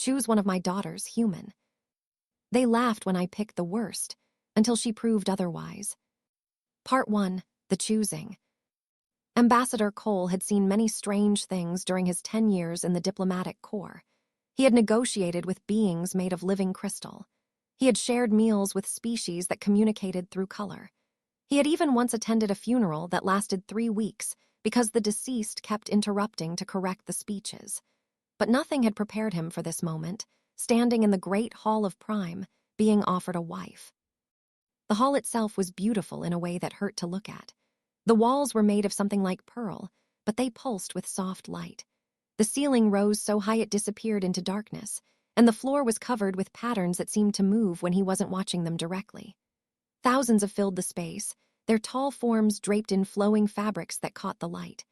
Choose one of my daughters, human. They laughed when I picked the worst, until she proved otherwise. Part 1. The Choosing. Ambassador Cole had seen many strange things during his 10 years in the diplomatic corps. He had negotiated with beings made of living crystal. He had shared meals with species that communicated through color. He had even once attended a funeral that lasted 3 weeks because the deceased kept interrupting to correct the speeches. But nothing had prepared him for this moment, standing in the great hall of Prime, being offered a wife. The hall itself was beautiful in a way that hurt to look at. The walls were made of something like pearl, but they pulsed with soft light. The ceiling rose so high it disappeared into darkness, and the floor was covered with patterns that seemed to move when he wasn't watching them directly. Thousands of filled the space, their tall forms draped in flowing fabrics that caught the light.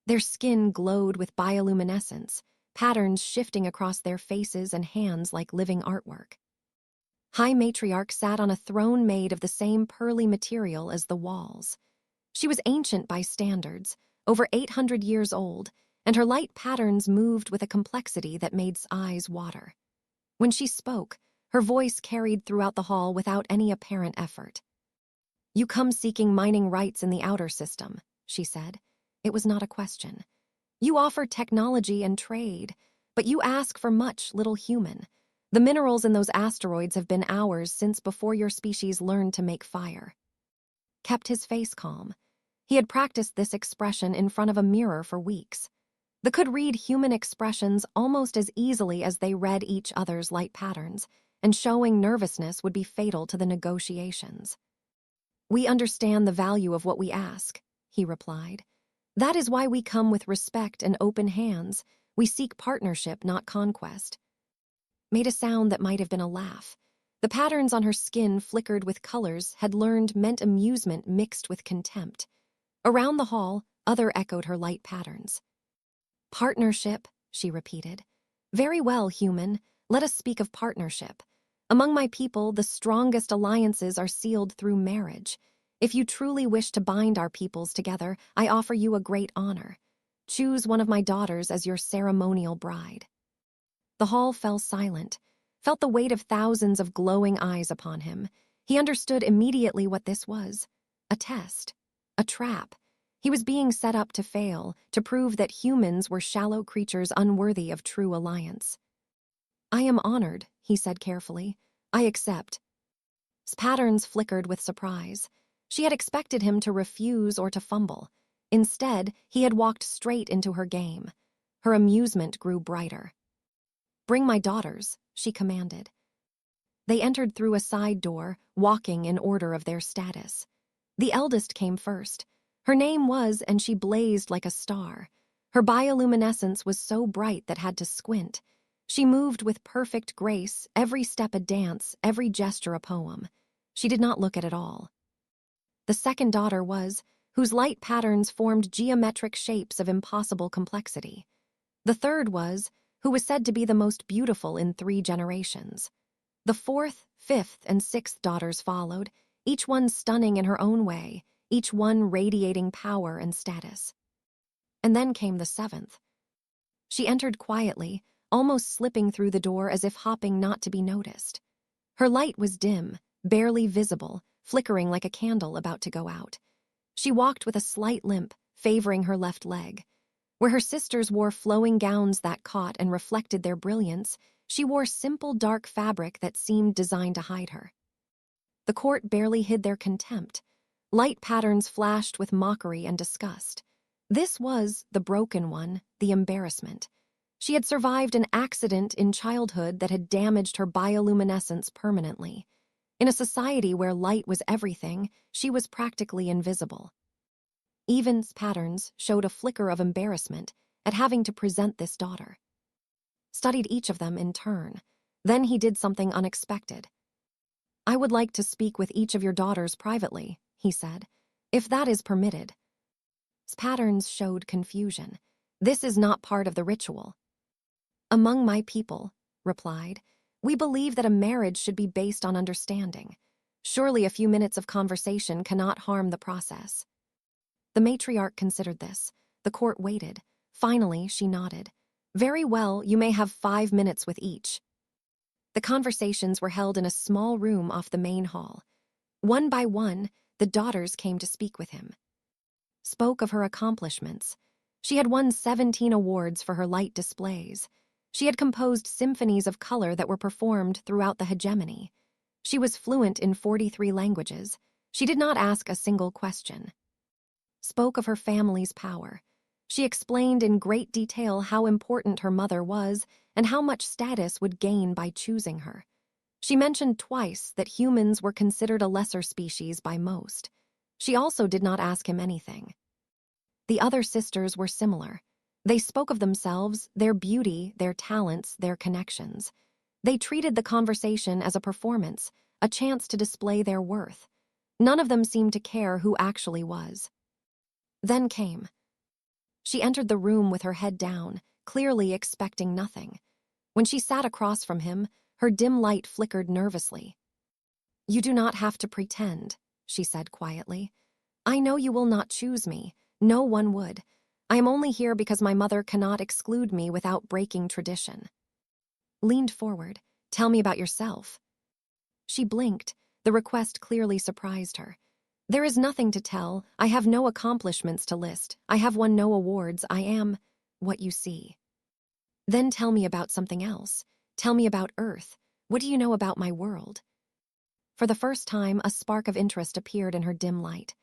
Their skin glowed with bioluminescence, patterns shifting across their faces and hands like living artwork. High Matriarch sat on a throne made of the same pearly material as the walls. She was ancient by standards, over 800 years old, and her light patterns moved with a complexity that made eyes water. When she spoke, her voice carried throughout the hall without any apparent effort. "You come seeking mining rights in the outer system," she said. It was not a question. "You offer technology and trade, but you ask for much, little human. The minerals in those asteroids have been ours since before your species learned to make fire." Kept his face calm. He had practiced this expression in front of a mirror for weeks. They could read human expressions almost as easily as they read each other's light patterns, and showing nervousness would be fatal to the negotiations. "We understand the value of what we ask," he replied. "That is why we come with respect and open hands. We seek partnership, not conquest." Made a sound that might have been a laugh. The patterns on her skin flickered with colors had learned meant amusement mixed with contempt. Around the hall, other echoed her light patterns. "Partnership," she repeated. "Very well, human. Let us speak of partnership. Among my people, the strongest alliances are sealed through marriage. If you truly wish to bind our peoples together, I offer you a great honor. Choose one of my daughters as your ceremonial bride." The hall fell silent, felt the weight of thousands of glowing eyes upon him. He understood immediately what this was. A test. A trap. He was being set up to fail, to prove that humans were shallow creatures unworthy of true alliance. "I am honored," he said carefully. "I accept." His patterns flickered with surprise. She had expected him to refuse or to fumble. Instead, he had walked straight into her game. Her amusement grew brighter. "Bring my daughters," she commanded. They entered through a side door, walking in order of their status. The eldest came first. Her name was, and she blazed like a star. Her bioluminescence was so bright that had to squint. She moved with perfect grace, every step a dance, every gesture a poem. She did not look at it all. The second daughter was, whose light patterns formed geometric shapes of impossible complexity. The third was, who was said to be the most beautiful in 3 generations. The fourth, fifth, and sixth daughters followed, each one stunning in her own way, each one radiating power and status. And then came the 7th. She entered quietly, almost slipping through the door as if hopping not to be noticed. Her light was dim, barely visible, flickering like a candle about to go out. She walked with a slight limp, favoring her left leg. Where her sisters wore flowing gowns that caught and reflected their brilliance, she wore simple dark fabric that seemed designed to hide her. The court barely hid their contempt. Light patterns flashed with mockery and disgust. This was, the broken one, the embarrassment. She had survived an accident in childhood that had damaged her bioluminescence permanently. In a society where light was everything, she was practically invisible. Evan's patterns showed a flicker of embarrassment at having to present this daughter. Studied each of them in turn. Then he did something unexpected. "I would like to speak with each of your daughters privately," he said, "if that is permitted." His patterns showed confusion. "This is not part of the ritual." "Among my people," replied, "we believe that a marriage should be based on understanding. Surely a few minutes of conversation cannot harm the process." The matriarch considered this. The court waited. Finally, she nodded. "Very well, you may have 5 minutes with each." The conversations were held in a small room off the main hall. One by one, the daughters came to speak with him. Spoke of her accomplishments. She had won 17 awards for her light displays. She had composed symphonies of color that were performed throughout the hegemony. She was fluent in 43 languages. She did not ask a single question. Spoke of her family's power. She explained in great detail how important her mother was and how much status would gain by choosing her. She mentioned twice that humans were considered a lesser species by most. She also did not ask him anything. The other sisters were similar. They spoke of themselves, their beauty, their talents, their connections. They treated the conversation as a performance, a chance to display their worth. None of them seemed to care who actually was. Then came. She entered the room with her head down, clearly expecting nothing. When she sat across from him, her dim light flickered nervously. "You do not have to pretend," she said quietly. "I know you will not choose me. No one would. I am only here because my mother cannot exclude me without breaking tradition." Leaned forward. "Tell me about yourself." She blinked. The request clearly surprised her. "There is nothing to tell. I have no accomplishments to list. I have won no awards. I am what you see." "Then tell me about something else. Tell me about Earth. What do you know about my world?" For the first time, a spark of interest appeared in her dim light.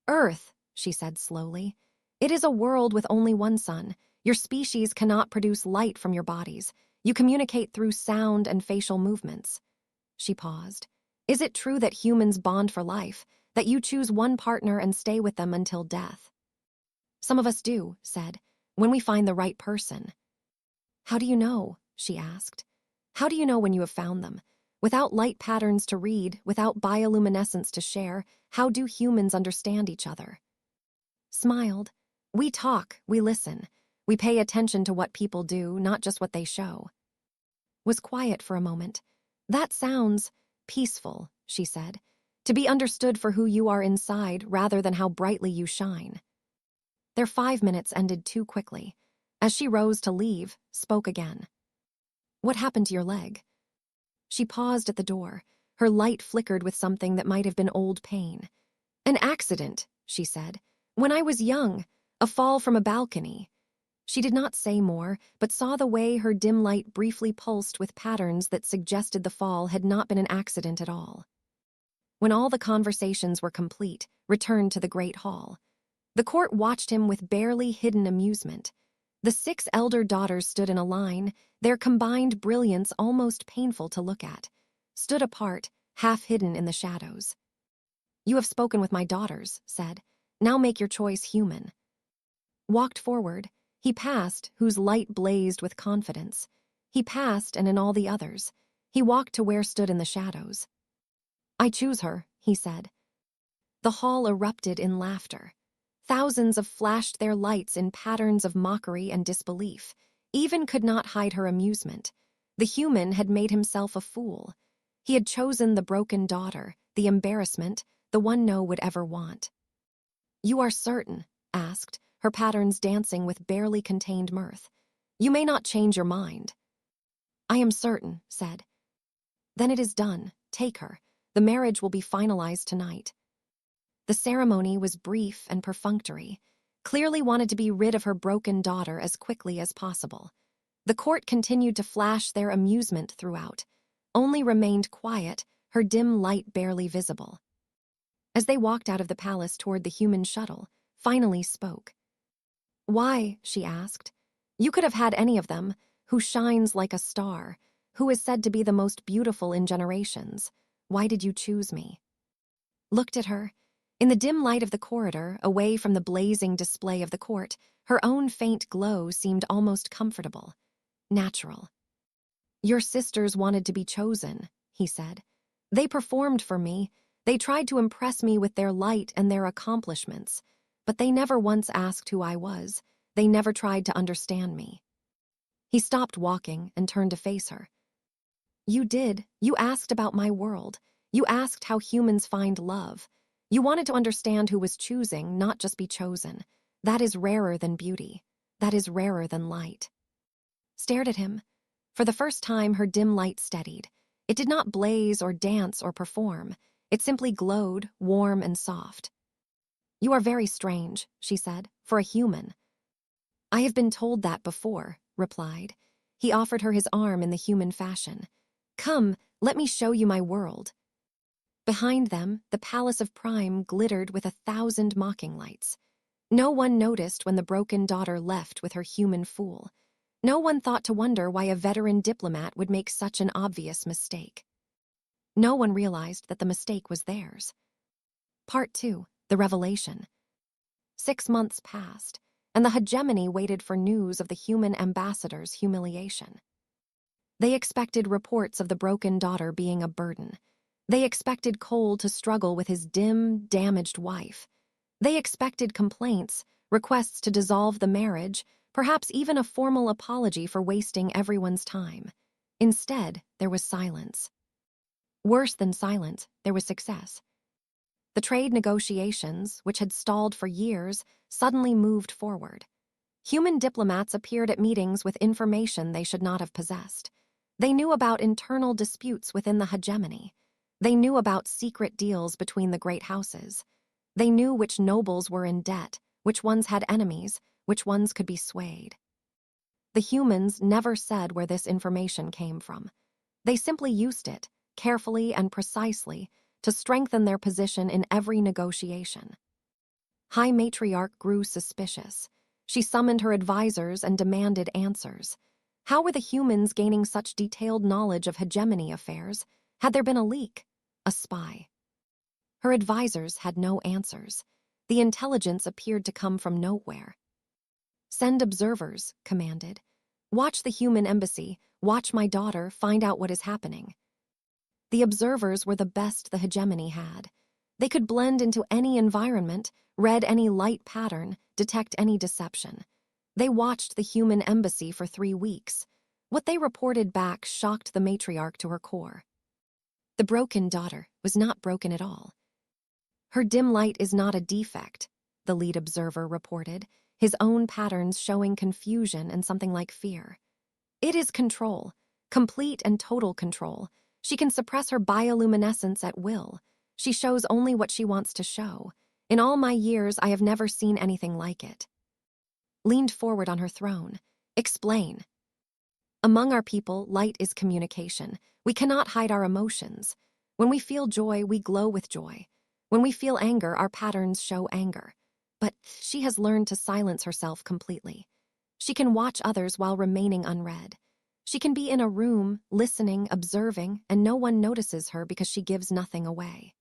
"Earth," she said slowly. "It is a world with only one sun. Your species cannot produce light from your bodies. You communicate through sound and facial movements." She paused. "Is it true that humans bond for life, that you choose one partner and stay with them until death?" "Some of us do," said, "when we find the right person." "How do you know?" she asked. "How do you know when you have found them? Without light patterns to read, without bioluminescence to share, how do humans understand each other?" Smiled. "We talk, we listen. We pay attention to what people do, not just what they show." Was quiet for a moment. "That sounds peaceful," she said. "To be understood for who you are inside rather than how brightly you shine." Their 5 minutes ended too quickly. As she rose to leave, spoke again. "What happened to your leg?" She paused at the door. Her light flickered with something that might have been old pain. "An accident," she said. "When I was young, a fall from a balcony." She did not say more, but saw the way her dim light briefly pulsed with patterns that suggested the fall had not been an accident at all. When all the conversations were complete, returned to the great hall. The court watched him with barely hidden amusement. The 6 elder daughters stood in a line, their combined brilliance almost painful to look at, stood apart, half hidden in the shadows. "You have spoken with my daughters," said. "Now make your choice human." Walked forward. He passed, whose light blazed with confidence. He passed, and in all the others. He walked to where stood in the shadows. "I choose her," he said. The hall erupted in laughter. Thousands of flashed their lights in patterns of mockery and disbelief. Even could not hide her amusement. The human had made himself a fool. He had chosen the broken daughter, the embarrassment, the one no would ever want. "You are certain?" asked, her patterns dancing with barely contained mirth. "You may not change your mind." "I am certain," said. "Then it is done. Take her. The marriage will be finalized tonight." The ceremony was brief and perfunctory. Clearly wanted to be rid of her broken daughter as quickly as possible. The court continued to flash their amusement throughout. Only remained quiet, her dim light barely visible. As they walked out of the palace toward the human shuttle, finally spoke. "Why?" she asked. "You could have had any of them, who shines like a star, who is said to be the most beautiful in generations. Why did you choose me?" Looked at her. In the dim light of the corridor, away from the blazing display of the court, her own faint glow seemed almost comfortable, natural. "Your sisters wanted to be chosen," he said. "They performed for me. They tried to impress me with their light and their accomplishments. But they never once asked who I was. They never tried to understand me." He stopped walking and turned to face her. "You did. You asked about my world. You asked how humans find love. You wanted to understand who was choosing, not just be chosen. That is rarer than beauty. That is rarer than light." Stared at him. For the first time, her dim light steadied. It did not blaze or dance or perform. It simply glowed, warm and soft. "You are very strange," she said, "for a human." "I have been told that before," replied. He offered her his arm in the human fashion. "Come, let me show you my world." Behind them, the Palace of Prime glittered with 1,000 mocking lights. No one noticed when the broken daughter left with her human fool. No one thought to wonder why a veteran diplomat would make such an obvious mistake. No one realized that the mistake was theirs. Part 2, The Revelation. 6 months passed, and the hegemony waited for news of the human ambassador's humiliation. They expected reports of the broken daughter being a burden. They expected Cole to struggle with his dim, damaged wife. They expected complaints, requests to dissolve the marriage, perhaps even a formal apology for wasting everyone's time. Instead, there was silence. Worse than silence, there was success. The trade negotiations, which had stalled for years, suddenly moved forward. Human diplomats appeared at meetings with information they should not have possessed. They knew about internal disputes within the hegemony. They knew about secret deals between the great houses. They knew which nobles were in debt, which ones had enemies, which ones could be swayed. The humans never said where this information came from. They simply used it, carefully and precisely, to strengthen their position in every negotiation. High Matriarch grew suspicious. She summoned her advisors and demanded answers. How were the humans gaining such detailed knowledge of hegemony affairs? Had there been a leak? A spy? Her advisors had no answers. The intelligence appeared to come from nowhere. "Send observers," commanded. "Watch the human embassy, watch my daughter, find out what is happening." The observers were the best the hegemony had. They could blend into any environment, read any light pattern, detect any deception. They watched the human embassy for 3 weeks. What they reported back shocked the matriarch to her core. The broken daughter was not broken at all. "Her dim light is not a defect," the lead observer reported, his own patterns showing confusion and something like fear. "It is control, complete and total control. She can suppress her bioluminescence at will. She shows only what she wants to show. In all my years, I have never seen anything like it." Leaned forward on her throne. "Explain." "Among our people, light is communication. We cannot hide our emotions. When we feel joy, we glow with joy. When we feel anger, our patterns show anger. But she has learned to silence herself completely. She can watch others while remaining unread. She can be in a room, listening, observing, and no one notices her because she gives nothing away."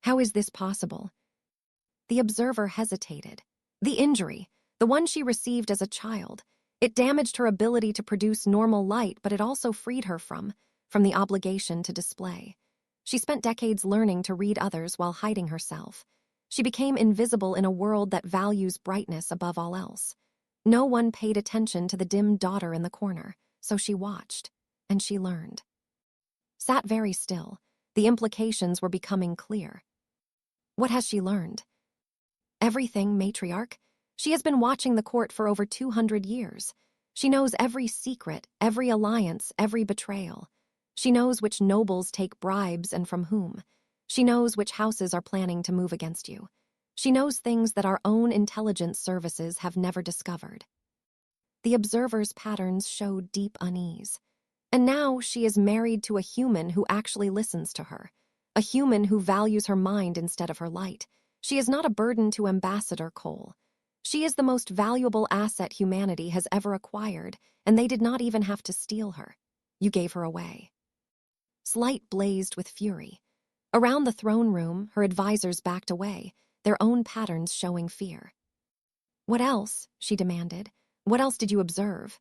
"How is this possible?" The observer hesitated. "The injury, the one she received as a child. It damaged her ability to produce normal light, but it also freed her from the obligation to display. She spent decades learning to read others while hiding herself. She became invisible in a world that values brightness above all else. No one paid attention to the dim daughter in the corner, so she watched, and she learned. Sat very still. The implications were becoming clear. What has she learned? Everything, matriarch. She has been watching the court for over 200 years. She knows every secret, every alliance, every betrayal. She knows which nobles take bribes and from whom. She knows which houses are planning to move against you. She knows things that our own intelligence services have never discovered. The observer's patterns showed deep unease. And now she is married to a human who actually listens to her, a human who values her mind instead of her light. She is not a burden to Ambassador Cole. She is the most valuable asset humanity has ever acquired, and they did not even have to steal her. You gave her away. Slight blazed with fury. Around the throne room, her advisors backed away, their own patterns showing fear. "What else?" she demanded. "What else did you observe?"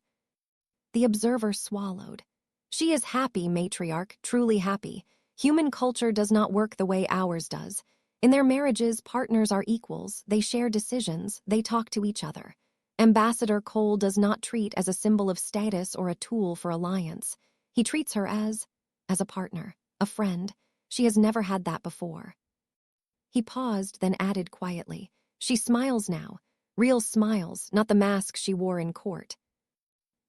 The observer swallowed. "She is happy, matriarch, truly happy. Human culture does not work the way ours does. In their marriages, partners are equals, they share decisions, they talk to each other. Ambassador Cole does not treat as a symbol of status or a tool for alliance. He treats her as a partner, a friend. She has never had that before." He paused, then added quietly, "She smiles now. Real smiles, not the mask she wore in court."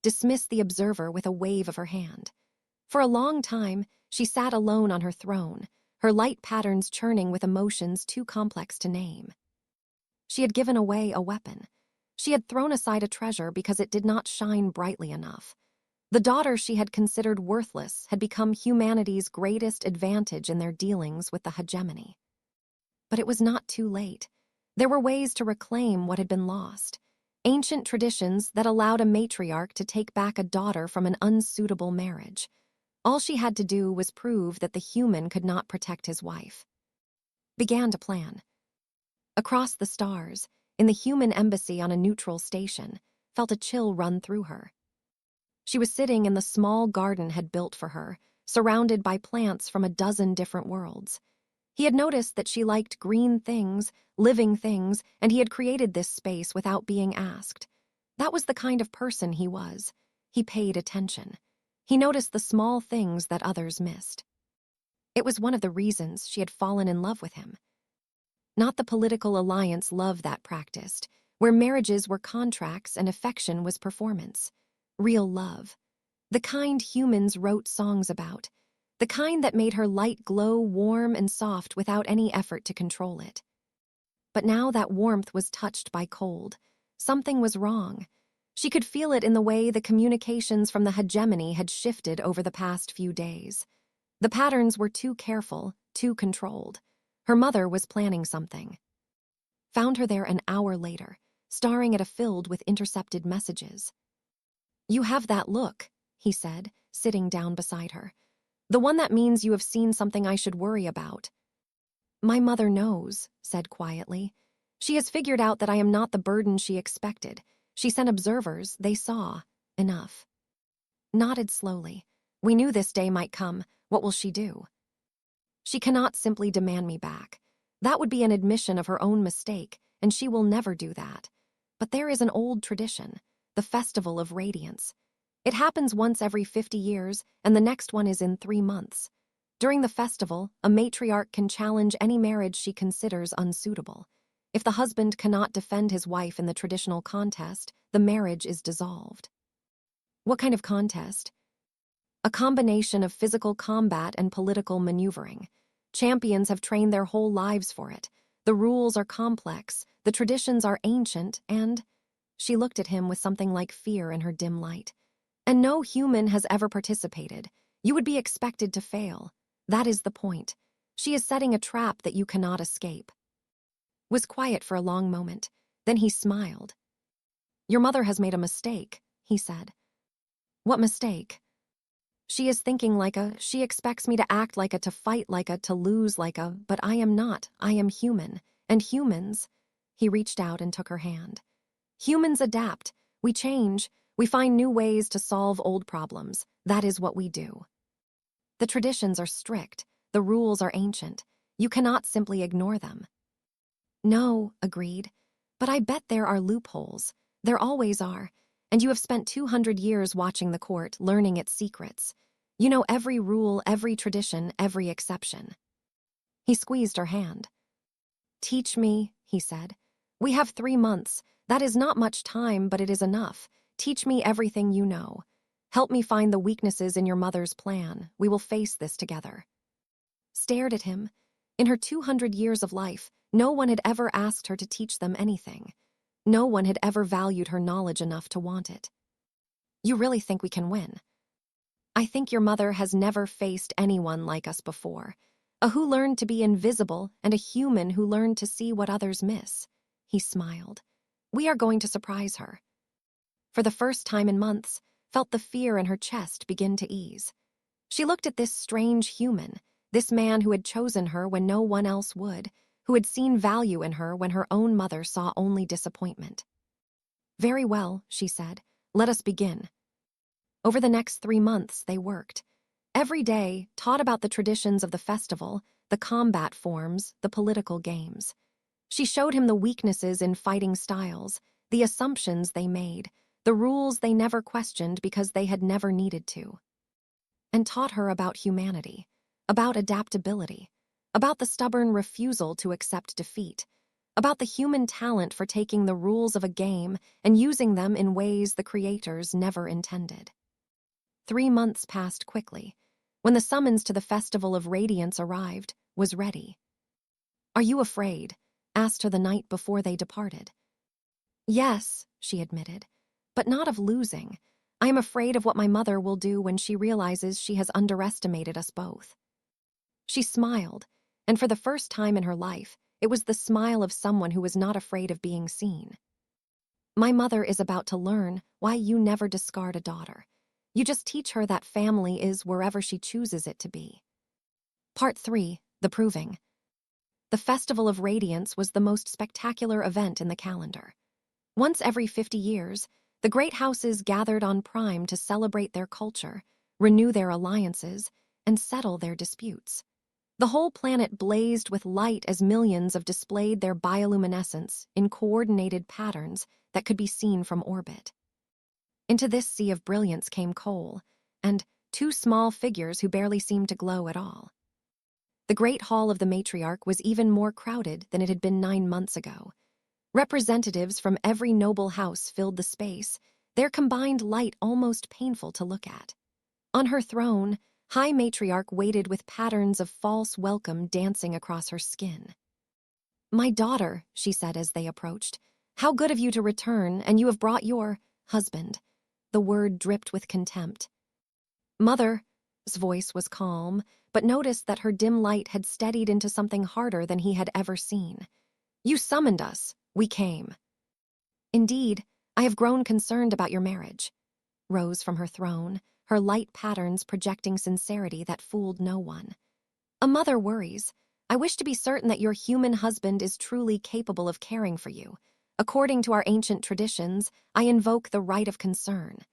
Dismissed the observer with a wave of her hand. For a long time, she sat alone on her throne, her light patterns churning with emotions too complex to name. She had given away a weapon. She had thrown aside a treasure because it did not shine brightly enough. The daughter she had considered worthless had become humanity's greatest advantage in their dealings with the hegemony. But it was not too late. There were ways to reclaim what had been lost. Ancient traditions that allowed a matriarch to take back a daughter from an unsuitable marriage. All she had to do was prove that the human could not protect his wife. Began to plan. Across the stars, in the human embassy on a neutral station, felt a chill run through her. She was sitting in the small garden had built for her, surrounded by plants from a dozen different worlds. He had noticed that she liked green things, living things, and he had created this space without being asked. That was the kind of person he was. He paid attention. He noticed the small things that others missed. It was one of the reasons she had fallen in love with him. Not the political alliance love that practiced, where marriages were contracts and affection was performance. Real love. The kind humans wrote songs about. The kind that made her light glow warm and soft without any effort to control it. But now that warmth was touched by cold. Something was wrong. She could feel it in the way the communications from the hegemony had shifted over the past few days. The patterns were too careful, too controlled. Her mother was planning something. Found her there an hour later, staring at a field with intercepted messages. "You have that look," he said, sitting down beside her. "The one that means you have seen something I should worry about." "My mother knows," said quietly. "She has figured out that I am not the burden she expected. She sent observers, they saw. Enough." Nodded slowly. "We knew this day might come. What will she do?" "She cannot simply demand me back. That would be an admission of her own mistake, and she will never do that. But there is an old tradition, the Festival of Radiance. It happens once every 50 years, and the next one is in 3 months. During the festival, a matriarch can challenge any marriage she considers unsuitable. If the husband cannot defend his wife in the traditional contest, the marriage is dissolved." "What kind of contest?" "A combination of physical combat and political maneuvering. Champions have trained their whole lives for it. The rules are complex, the traditions are ancient, and—" She looked at him with something like fear in her dim light. "And no human has ever participated. You would be expected to fail. That is the point. She is setting a trap that you cannot escape." Was quiet for a long moment. Then he smiled. "Your mother has made a mistake," he said. "What mistake?" "She is thinking like a, she expects me to act like a, to fight like a, to lose like a, but I am not. I am human. And humans—" He reached out and took her hand. "Humans adapt. We change. We find new ways to solve old problems. That is what we do. The traditions are strict. The rules are ancient. You cannot simply ignore them." "No," agreed. "But I bet there are loopholes. There always are. And you have spent 200 years watching the court, learning its secrets. You know every rule, every tradition, every exception." He squeezed her hand. "Teach me," he said. "We have 3 months. That is not much time, but it is enough. Teach me everything you know. Help me find the weaknesses in your mother's plan. We will face this together." Stared at him. In her 200 years of life, no one had ever asked her to teach them anything. No one had ever valued her knowledge enough to want it. "You really think we can win?" "I think your mother has never faced anyone like us before. A who learned to be invisible and a human who learned to see what others miss." He smiled. "We are going to surprise her." For the first time in months, felt the fear in her chest begin to ease. She looked at this strange human, this man who had chosen her when no one else would, who had seen value in her when her own mother saw only disappointment. "Very well," she said. "Let us begin." Over the next 3 months, they worked. Every day, taught about the traditions of the festival, the combat forms, the political games. She showed him the weaknesses in fighting styles, the assumptions they made, the rules they never questioned because they had never needed to. And taught her about humanity, about adaptability, about the stubborn refusal to accept defeat, about the human talent for taking the rules of a game and using them in ways the creators never intended. 3 months passed quickly. when the summons to the Festival of Radiance arrived, was ready. "Are you afraid?" asked her the night before they departed. "Yes," she admitted, "but not of losing. I am afraid of what my mother will do when she realizes she has underestimated us both." She smiled, and for the first time in her life, it was the smile of someone who was not afraid of being seen. "My mother is about to learn why you never discard a daughter. You just teach her that family is wherever she chooses it to be." Part 3, The Proving. The Festival of Radiance was the most spectacular event in the calendar. Once every 50 years, the great houses gathered on Prime to celebrate their culture, renew their alliances, and settle their disputes. The whole planet blazed with light as millions of displayed their bioluminescence in coordinated patterns that could be seen from orbit. Into this sea of brilliance came Cole, and two small figures who barely seemed to glow at all. The great hall of the matriarch was even more crowded than it had been 9 months ago. Representatives from every noble house filled the space, their combined light almost painful to look at. On her throne, High Matriarch waited with patterns of false welcome dancing across her skin. "My daughter," she said as they approached, "how good of you to return, and you have brought your husband." The word dripped with contempt. "Mother's voice was calm, but noticed that her dim light had steadied into something harder than he had ever seen. "You summoned us. We came." "Indeed, I have grown concerned about your marriage," rose from her throne, her light patterns projecting sincerity that fooled no one. "A mother worries. I wish to be certain that your human husband is truly capable of caring for you. According to our ancient traditions, I invoke the right of concern.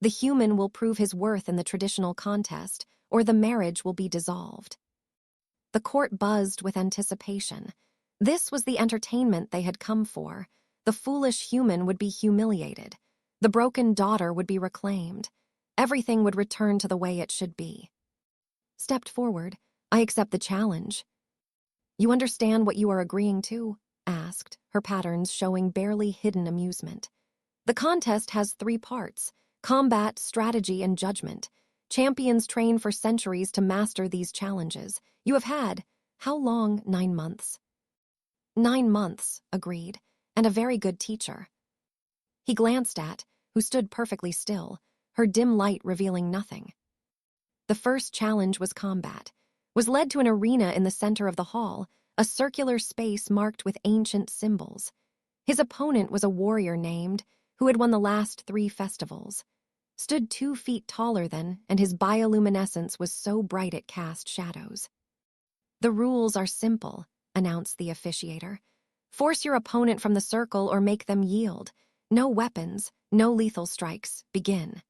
The human will prove his worth in the traditional contest, or the marriage will be dissolved." The court buzzed with anticipation. This was the entertainment they had come for. The foolish human would be humiliated. The broken daughter would be reclaimed. Everything would return to the way it should be. Stepped forward. "I accept the challenge." "You understand what you are agreeing to?" asked, her patterns showing barely hidden amusement. "The contest has 3 parts: combat, strategy, and judgment. Champions train for centuries to master these challenges. You have had, how long? 9 months. 9 months, agreed, and a very good teacher." He glanced at, who stood perfectly still, her dim light revealing nothing. The first challenge was combat, was led to an arena in the center of the hall, a circular space marked with ancient symbols. His opponent was a warrior named, who had won the last 3 festivals. Stood 2 feet taller than, and his bioluminescence was so bright it cast shadows. "The rules are simple," announced the officiator. "Force your opponent from the circle or make them yield. No weapons, no lethal strikes. Begin."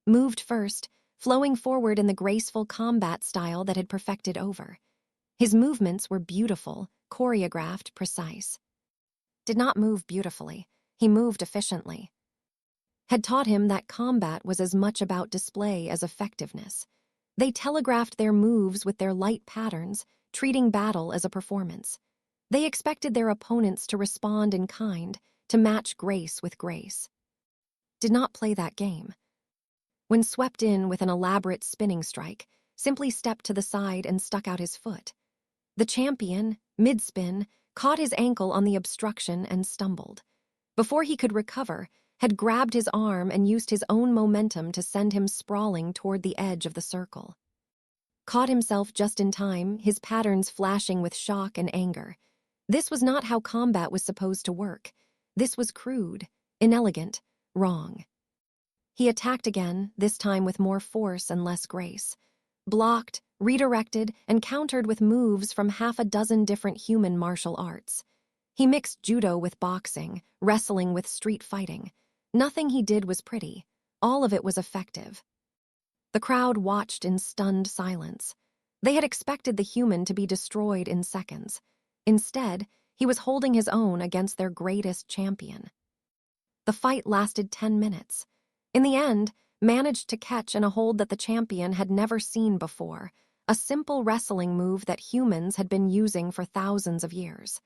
Moved first, flowing forward in the graceful combat style that had perfected over. His movements were beautiful, choreographed, precise. Did not move beautifully, he moved efficiently. Had taught him that combat was as much about display as effectiveness. They telegraphed their moves with their light patterns, treating battle as a performance. They expected their opponents to respond in kind, to match grace with grace. Did not play that game. When swept in with an elaborate spinning strike, simply stepped to the side and stuck out his foot. The champion, mid-spin, caught his ankle on the obstruction and stumbled. Before he could recover, had grabbed his arm and used his own momentum to send him sprawling toward the edge of the circle. Caught himself just in time, his patterns flashing with shock and anger. This was not how combat was supposed to work. This was crude, inelegant, wrong. He attacked again, this time with more force and less grace. Blocked, redirected, and countered with moves from half a dozen different human martial arts. He mixed judo with boxing, wrestling with street fighting. Nothing he did was pretty. All of it was effective. The crowd watched in stunned silence. They had expected the human to be destroyed in seconds. Instead, he was holding his own against their greatest champion. The fight lasted 10 minutes. In the end, managed to catch in a hold that the champion had never seen before, a simple wrestling move that humans had been using for thousands of years.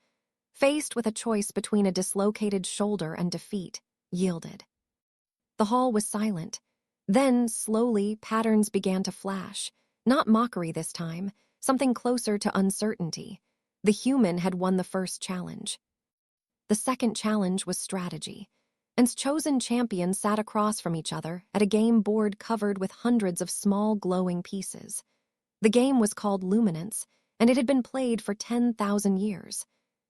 Faced with a choice between a dislocated shoulder and defeat, yielded. The hall was silent. Then, slowly, patterns began to flash. Not mockery this time, something closer to uncertainty. The human had won the first challenge. The second challenge was strategy. And chosen champions sat across from each other at a game board covered with hundreds of small glowing pieces. The game was called Luminance, and it had been played for 10,000 years.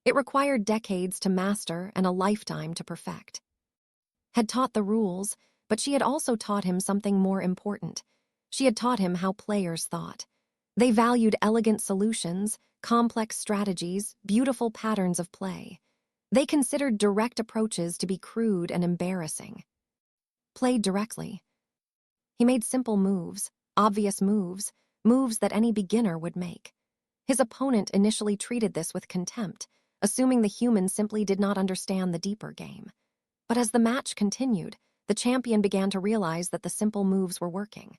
It required decades to master and a lifetime to perfect. Had taught the rules, but she had also taught him something more important. She had taught him how players thought. They valued elegant solutions, complex strategies, beautiful patterns of play. They considered direct approaches to be crude and embarrassing. Played directly. He made simple moves, obvious moves, moves that any beginner would make. His opponent initially treated this with contempt, assuming the human simply did not understand the deeper game. But as the match continued, the champion began to realize that the simple moves were working.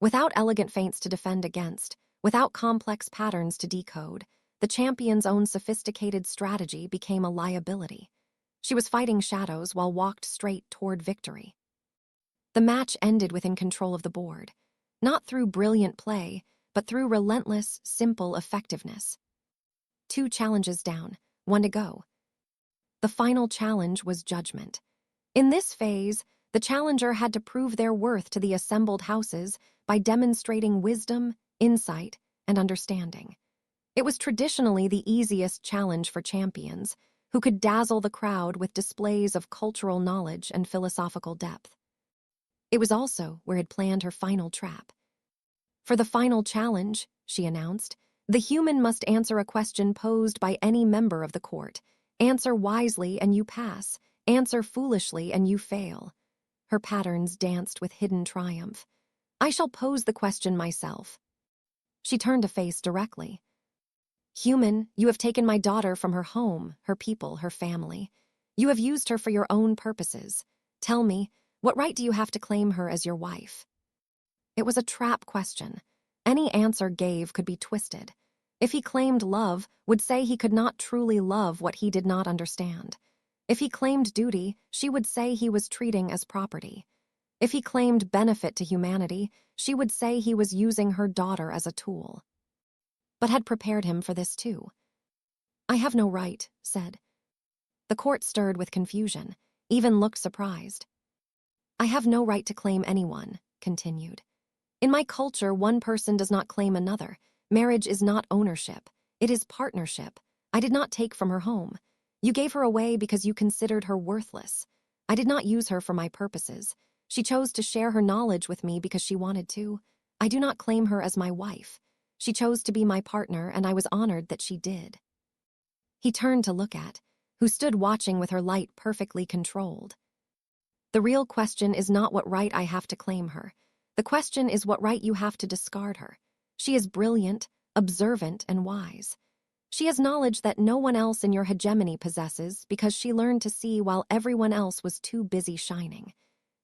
Without elegant feints to defend against, without complex patterns to decode, the champion's own sophisticated strategy became a liability. She was fighting shadows while walked straight toward victory. The match ended within control of the board, not through brilliant play, but through relentless, simple effectiveness. 2 challenges down, 1 to go. The final challenge was judgment. In this phase, the challenger had to prove their worth to the assembled houses by demonstrating wisdom, insight, and understanding. It was traditionally the easiest challenge for champions, who could dazzle the crowd with displays of cultural knowledge and philosophical depth. It was also where it planned her final trap. For the final challenge, she announced, the human must answer a question posed by any member of the court. Answer wisely and you pass. Answer foolishly and you fail. Her patterns danced with hidden triumph. I shall pose the question myself. She turned to face directly. Human, you have taken my daughter from her home, her people, her family. You have used her for your own purposes. Tell me, what right do you have to claim her as your wife? It was a trap question. Any answer gave could be twisted. If he claimed love, would say he could not truly love what he did not understand. If he claimed duty, she would say he was treating as property. If he claimed benefit to humanity, she would say he was using her daughter as a tool. But had prepared him for this too. I have no right, said. The court stirred with confusion, even looked surprised. I have no right to claim anyone, continued. In my culture, one person does not claim another. Marriage is not ownership. It is partnership. I did not take from her home. You gave her away because you considered her worthless. I did not use her for my purposes. She chose to share her knowledge with me because she wanted to. I do not claim her as my wife. She chose to be my partner, and I was honored that she did. He turned to look at, who stood watching with her light perfectly controlled. The real question is not what right I have to claim her. The question is what right you have to discard her. She is brilliant, observant, and wise. She has knowledge that no one else in your hegemony possesses because she learned to see while everyone else was too busy shining.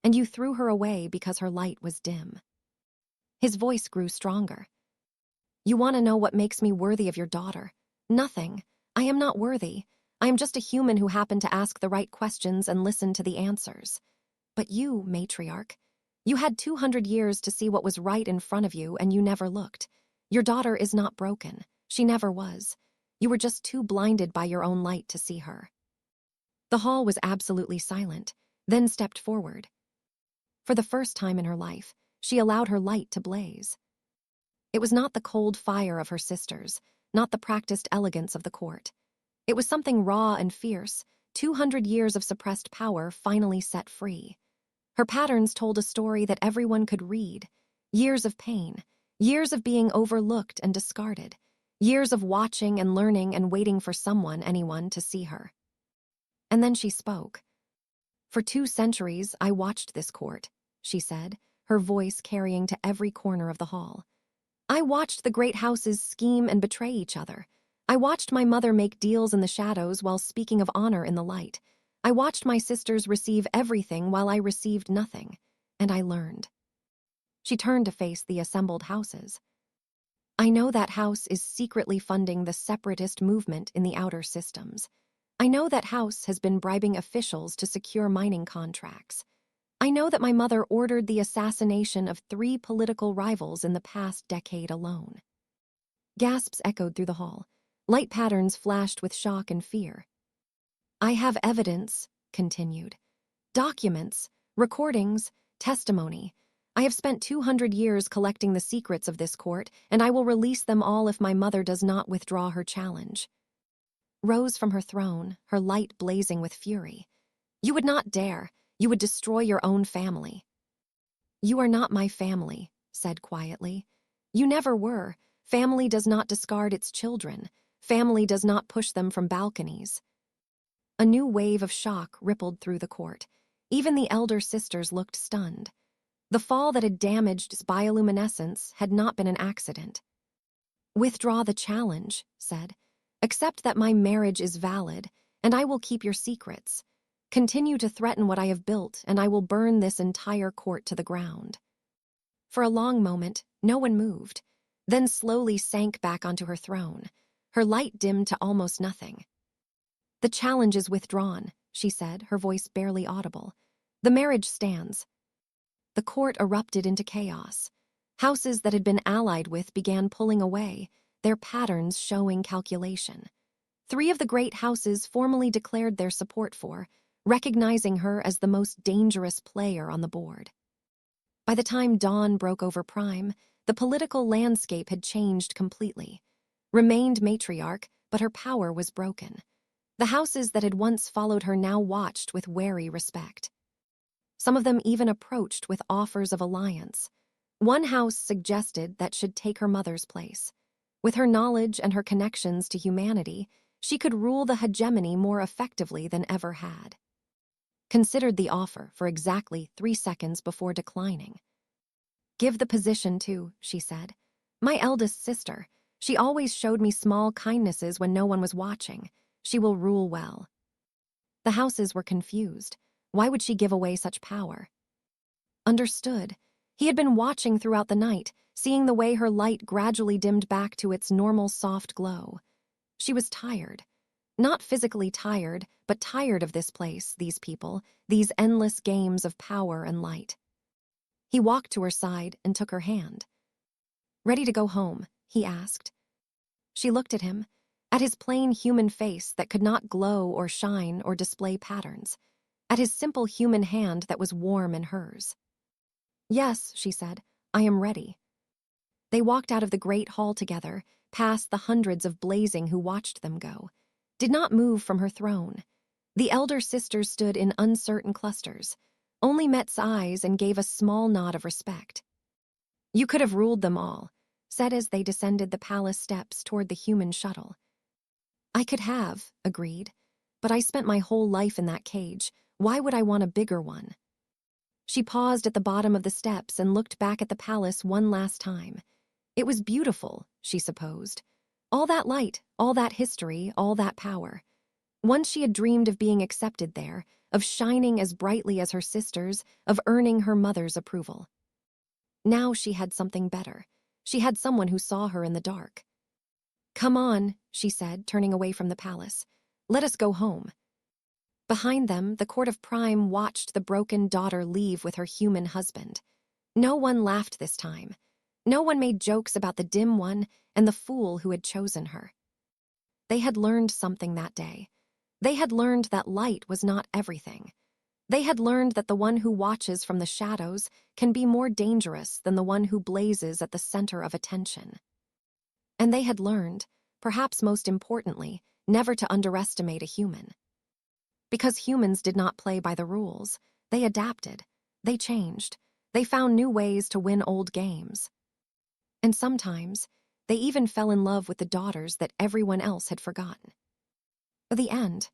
And you threw her away because her light was dim. His voice grew stronger. You want to know what makes me worthy of your daughter? Nothing. I am not worthy. I am just a human who happened to ask the right questions and listen to the answers. But you, matriarch, you had 200 years to see what was right in front of you, and you never looked. Your daughter is not broken. She never was. You were just too blinded by your own light to see her. The hall was absolutely silent, then stepped forward. For the first time in her life, she allowed her light to blaze. It was not the cold fire of her sisters, not the practiced elegance of the court. It was something raw and fierce, 200 years of suppressed power finally set free. Her patterns told a story that everyone could read. Years of pain, years of being overlooked and discarded, years of watching and learning and waiting for someone, anyone, to see her. And then she spoke. For 2 centuries, I watched this court, she said, her voice carrying to every corner of the hall. I watched the great houses scheme and betray each other. I watched my mother make deals in the shadows while speaking of honor in the light. I watched my sisters receive everything while I received nothing, and I learned. She turned to face the assembled houses. I know that house is secretly funding the separatist movement in the outer systems. I know that house has been bribing officials to secure mining contracts. I know that my mother ordered the assassination of 3 political rivals in the past decade alone. Gasps echoed through the hall. Light patterns flashed with shock and fear. I have evidence, continued. Documents, recordings, testimony. I have spent 200 years collecting the secrets of this court, and I will release them all if my mother does not withdraw her challenge. Rose from her throne, her light blazing with fury. You would not dare. You would destroy your own family. You are not my family, said quietly. You never were. Family does not discard its children. Family does not push them from balconies. A new wave of shock rippled through the court. Even the elder sisters looked stunned. The fall that had damaged bioluminescence had not been an accident. Withdraw the challenge, said. Accept that my marriage is valid, and I will keep your secrets. Continue to threaten what I have built, and I will burn this entire court to the ground. For a long moment, no one moved, then slowly sank back onto her throne. Her light dimmed to almost nothing. The challenge is withdrawn, she said, her voice barely audible. The marriage stands. The court erupted into chaos. Houses that had been allied with began pulling away, their patterns showing calculation. 3 of the great houses formally declared their support for, recognizing her as the most dangerous player on the board. By the time dawn broke over Prime, the political landscape had changed completely. Remained matriarch, but her power was broken. The houses that had once followed her now watched with wary respect. Some of them even approached with offers of alliance. One house suggested that should take her mother's place. With her knowledge and her connections to humanity, she could rule the hegemony more effectively than ever had. Considered the offer for exactly 3 seconds before declining. Give the position to, she said. My eldest sister. She always showed me small kindnesses when no one was watching. She will rule well. The houses were confused. Why would she give away such power? Understood. He had been watching throughout the night, seeing the way her light gradually dimmed back to its normal soft glow. She was tired. Not physically tired, but tired of this place, these people, these endless games of power and light. He walked to her side and took her hand. Ready to go home? He asked. She looked at him, at his plain human face that could not glow or shine or display patterns, at his simple human hand that was warm in hers. Yes, she said, I am ready. They walked out of the great hall together, past the hundreds of blazing who watched them go, did not move from her throne. The elder sisters stood in uncertain clusters, only Met's eyes and gave a small nod of respect. You could have ruled them all, said as they descended the palace steps toward the human shuttle. I could have, agreed, but I spent my whole life in that cage. Why would I want a bigger one? She paused at the bottom of the steps and looked back at the palace one last time. It was beautiful, she supposed. All that light, all that history, all that power. Once she had dreamed of being accepted there, of shining as brightly as her sisters, of earning her mother's approval. Now she had something better. She had someone who saw her in the dark. Come on, she said, turning away from the palace. Let us go home. Behind them, the court of Prime watched the broken daughter leave with her human husband. No one laughed this time. No one made jokes about the dim one and the fool who had chosen her. They had learned something that day. They had learned that light was not everything. They had learned that the one who watches from the shadows can be more dangerous than the one who blazes at the center of attention. And they had learned, perhaps most importantly, never to underestimate a human. Because humans did not play by the rules, they adapted, they changed, they found new ways to win old games. And sometimes, they even fell in love with the daughters that everyone else had forgotten. The end.